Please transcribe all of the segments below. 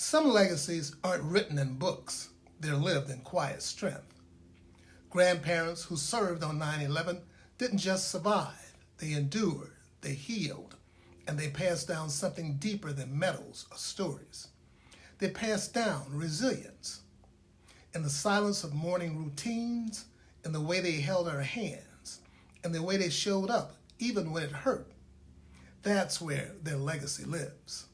Some legacies aren't written in books, they're lived in quiet strength. Grandparents who served on 9/11 didn't just survive, they endured, they healed, and they passed down something deeper than medals or stories. They passed down resilience. In the silence of morning routines, in the way they held our hands, in the way they showed up, even when it hurt. That's where their legacy lives.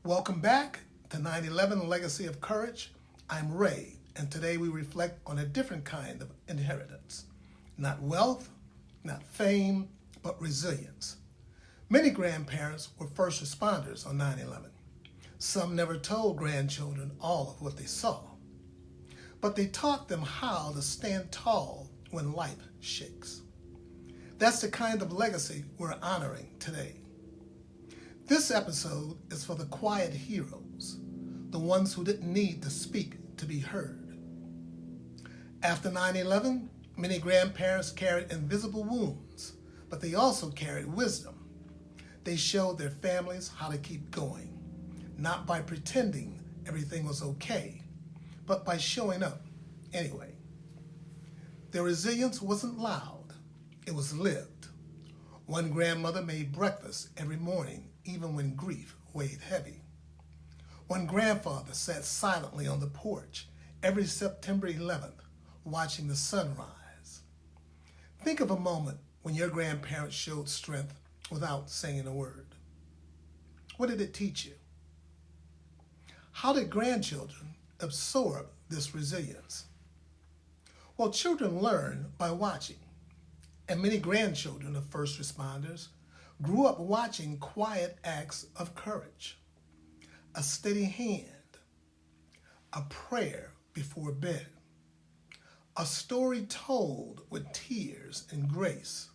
Welcome back to 9/11 Legacy of Courage. I'm Ray, and today we reflect on a different kind of inheritance. Not wealth, not fame, but resilience. Many grandparents were first responders on 9/11. Some never told grandchildren all of what they saw, but they taught them how to stand tall when life shakes. That's the kind of legacy we're honoring today. This episode is for the quiet heroes, the ones who didn't need to speak to be heard. After 9/11, many grandparents carried invisible wounds, but they also carried wisdom. They showed their families how to keep going, not by pretending everything was okay, but by showing up anyway. Their resilience wasn't loud, it was lived. One grandmother made breakfast every morning, even when grief weighed heavy. One grandfather sat silently on the porch every September 11th, watching the sunrise. Think of a moment when your grandparents showed strength without saying a word. What did it teach you? How did grandchildren absorb this resilience? Well, children learn by watching, and many grandchildren of first responders grew up watching quiet acts of courage. A steady hand, a prayer before bed, a story told with tears and grace.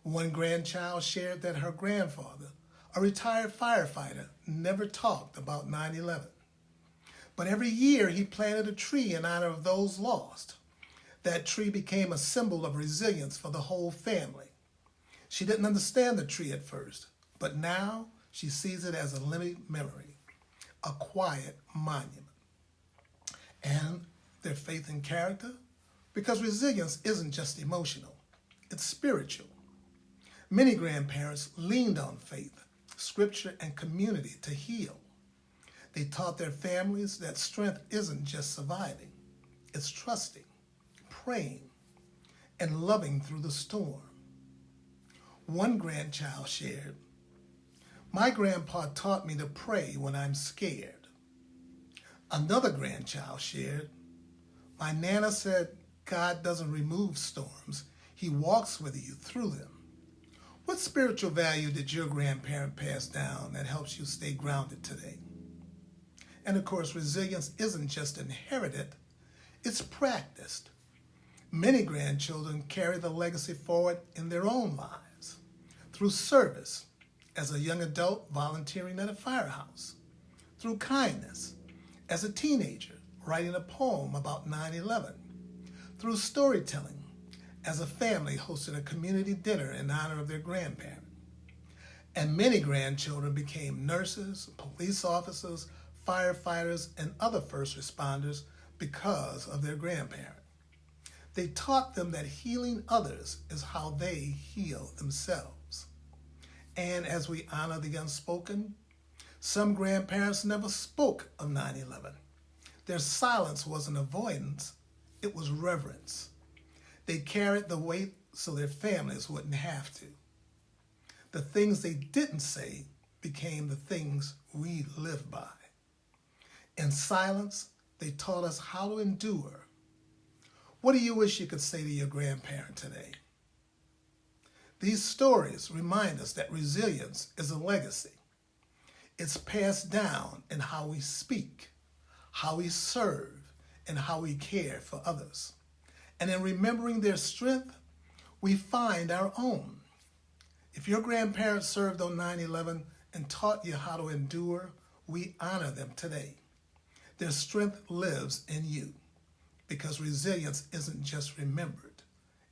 One grandchild shared that her grandfather, a retired firefighter, never talked about 9/11. But every year he planted a tree in honor of those lost. That tree became a symbol of resilience for the whole family. She didn't understand the tree at first, but now she sees it as a living memory, a quiet monument. And their faith and character, because resilience isn't just emotional, it's spiritual. Many grandparents leaned on faith, scripture, and community to heal. They taught their families that strength isn't just surviving, it's trusting, praying, and loving through the storm. One grandchild shared, "My grandpa taught me to pray when I'm scared." Another grandchild shared, "My Nana said God doesn't remove storms, He walks with you through them." What spiritual value did your grandparent pass down that helps you stay grounded today? And of course, resilience isn't just inherited, it's practiced. Many grandchildren carry the legacy forward in their own lives through service, as a young adult volunteering at a firehouse, through kindness, as a teenager writing a poem about 9/11, through storytelling, as a family hosted a community dinner in honor of their grandparent. And many grandchildren became nurses, police officers, firefighters, and other first responders because of their grandparent. They taught them that healing others is how they heal themselves. And as we honor the unspoken, some grandparents never spoke of 9/11. Their silence wasn't avoidance, it was reverence. They carried the weight so their families wouldn't have to. The things they didn't say became the things we live by. In silence, they taught us how to endure. What do you wish you could say to your grandparent today? These stories remind us that resilience is a legacy. It's passed down in how we speak, how we serve, and how we care for others. And in remembering their strength, we find our own. If your grandparents served on 9/11 and taught you how to endure, we honor them today. Their strength lives in you because resilience isn't just remembered,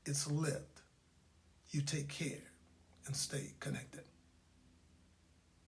it's lived. You take care and stay connected.